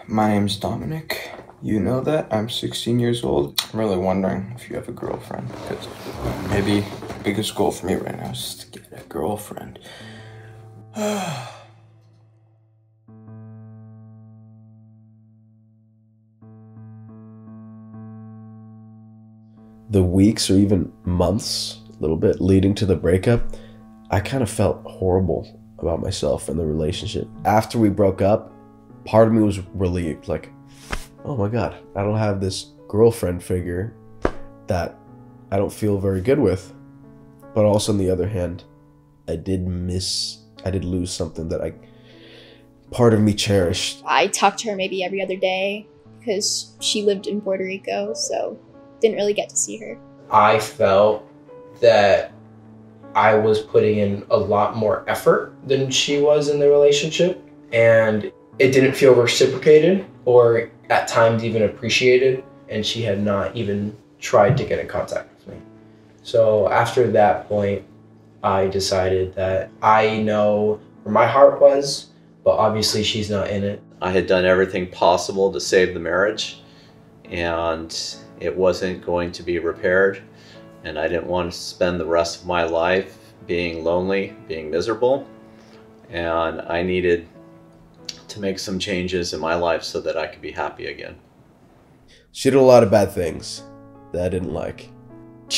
My name's Dominic. You know that. I'm 16 years old. I'm really wondering if you have a girlfriend, because maybe the biggest goal for me right now is to get a girlfriend. The weeks or even months, a little bit leading to the breakup, I kind of felt horrible about myself and the relationship. After we broke up, part of me was relieved, like, oh my God, I don't have this girlfriend figure that I don't feel very good with. But also on the other hand, I did lose something that part of me cherished. I talked to her maybe every other day because she lived in Puerto Rico, so didn't really get to see her. I felt that I was putting in a lot more effort than she was in the relationship, and it didn't feel reciprocated or at times even appreciated, and she had not even tried to get in contact with me. So after that point, I decided that I know where my heart was, but obviously she's not in it. I had done everything possible to save the marriage, and it wasn't going to be repaired, and I didn't want to spend the rest of my life being lonely, being miserable, and I needed to make some changes in my life so that I could be happy again. She did a lot of bad things that I didn't like.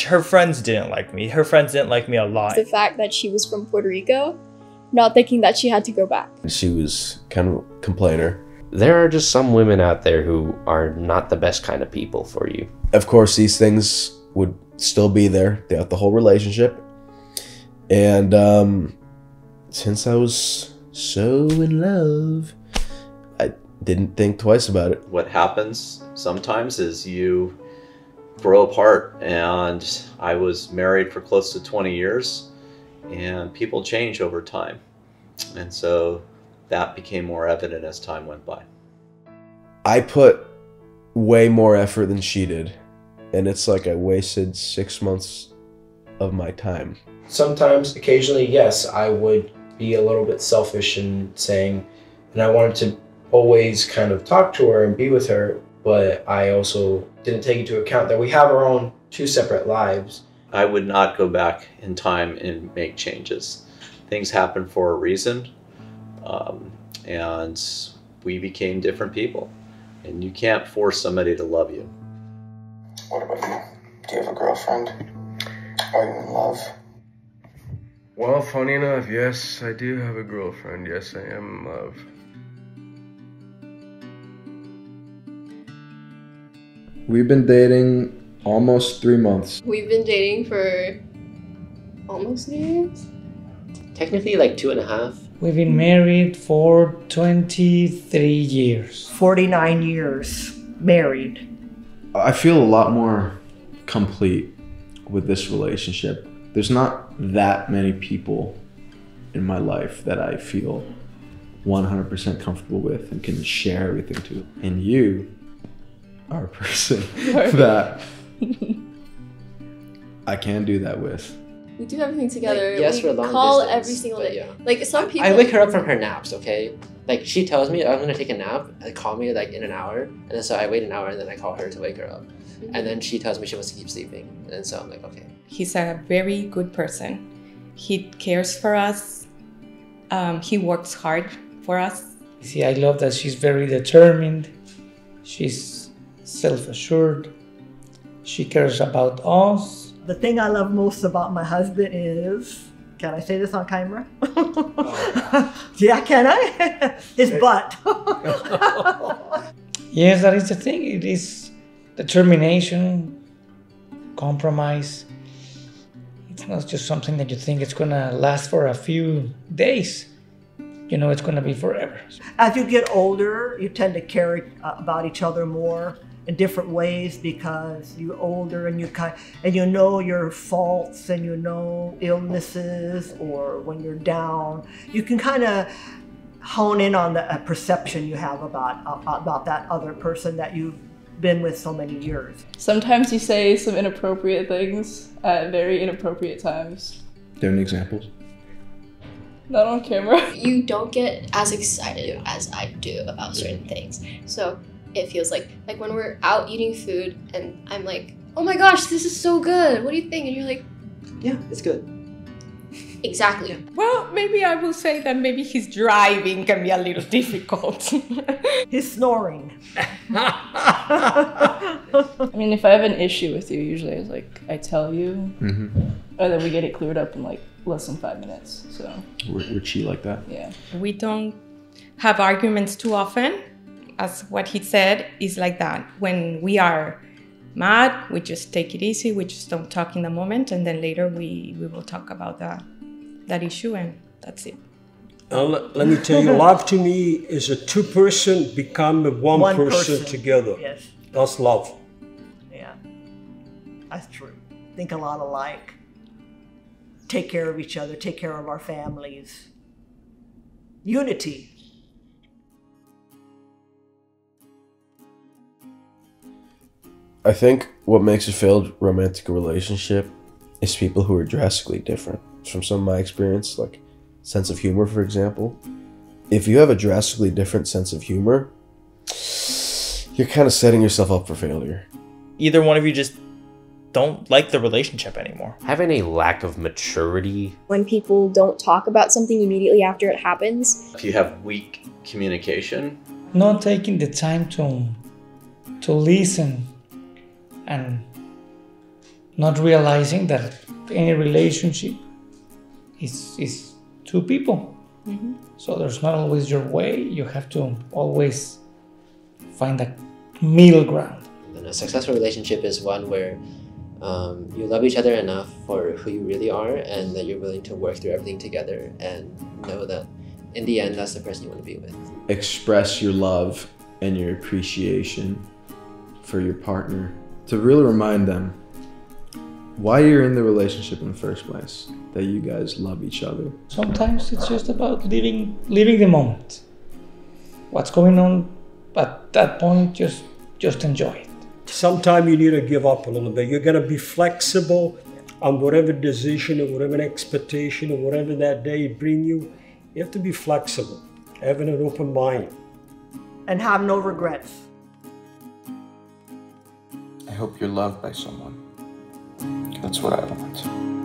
Her friends didn't like me. Her friends didn't like me a lot. The fact that she was from Puerto Rico, not thinking that she had to go back. She was kind of a complainer. There are just some women out there who are not the best kind of people for you. Of course, these things would still be there throughout the whole relationship. And since I was so in love, I didn't think twice about it. What happens sometimes is you grow apart, and I was married for close to 20 years, and people change over time. And so that became more evident as time went by. I put way more effort than she did, and it's like I wasted 6 months of my time. Sometimes, occasionally, yes, I would be a little bit selfish in saying, and I wanted to always kind of talk to her and be with her, but I also didn't take into account that we have our own two separate lives. I would not go back in time and make changes. Things happen for a reason, and we became different people, and you can't force somebody to love you. What about you? Do you have a girlfriend? Are you in love? Well, funny enough, yes, I do have a girlfriend. Yes, I am in love. We've been dating almost 3 months. We've been dating for almost 3 years. Technically like 2.5. We've been married for 23 years. 49 years married. I feel a lot more complete with this relationship. There's not that many people in my life that I feel 100% comfortable with and can share everything to. And you are a person that I can do that with. We do everything together. Like, yes, we we're long call distance, every single day. yeah. Like some people. I wake her up from her naps, okay? Like she tells me I'm gonna take a nap, and call me like in an hour, and then so I wait an hour and then I call her to wake her up. And then she tells me she wants to keep sleeping, and so I'm like, okay. He's a very good person. He cares for us. He works hard for us. See, I love that she's very determined. She's self-assured. She cares about us. The thing I love most about my husband is, can I say this on camera? Yeah, can I? His butt. Yes, that is the thing. It is determination, compromise. It's not just something that you think it's gonna last for a few days. You know, it's gonna be forever. As you get older, you tend to care about each other more in different ways because you're older and you know your faults and you know illnesses, or when you're down, you can kind of hone in on the perception you have about that other person that you've been with so many years. Sometimes you say some inappropriate things at very inappropriate times. Do you have any examples? Not on camera. You don't get as excited as I do about certain things. So it feels like when we're out eating food and I'm like, oh my gosh, this is so good. What do you think? And you're like, yeah, it's good. Exactly. Yeah. Well, maybe I will say that maybe his driving can be a little difficult. His snoring. I mean, if I have an issue with you, usually it's like I tell you, and then we get it cleared up in like less than 5 minutes. So We're cheat like that. yeah. We don't have arguments too often. As what he said is like that. When we are mad, we just take it easy. We just don't talk in the moment, and then later we will talk about that issue, and that's it. Let me tell you, love to me is a two-person become a one person together. Yes. That's love. Yeah. That's true. Think a lot alike. Take care of each other. Take care of our families. Unity. I think what makes a failed romantic relationship is people who are drastically different. From some of my experience, like sense of humor, for example. If you have a drastically different sense of humor, you're kind of setting yourself up for failure. Either one of you just don't like the relationship anymore. Having a lack of maturity. When people don't talk about something immediately after it happens. If you have weak communication. Not taking the time to listen and not realizing that any relationship is two people. So there's not always your way. You have to always find a middle ground. And a successful relationship is one where you love each other enough for who you really are, and that you're willing to work through everything together and know that in the end, that's the person you want to be with. Express your love and your appreciation for your partner, to really remind them why you're in the relationship in the first place, that you guys love each other. Sometimes it's just about living the moment. What's going on at that point, just enjoy it. Sometimes you need to give up a little bit. You're going to be flexible on whatever decision or whatever expectation or whatever that day bring you. You have to be flexible, having an open mind. And have no regrets. I hope you're loved by someone. That's what I want.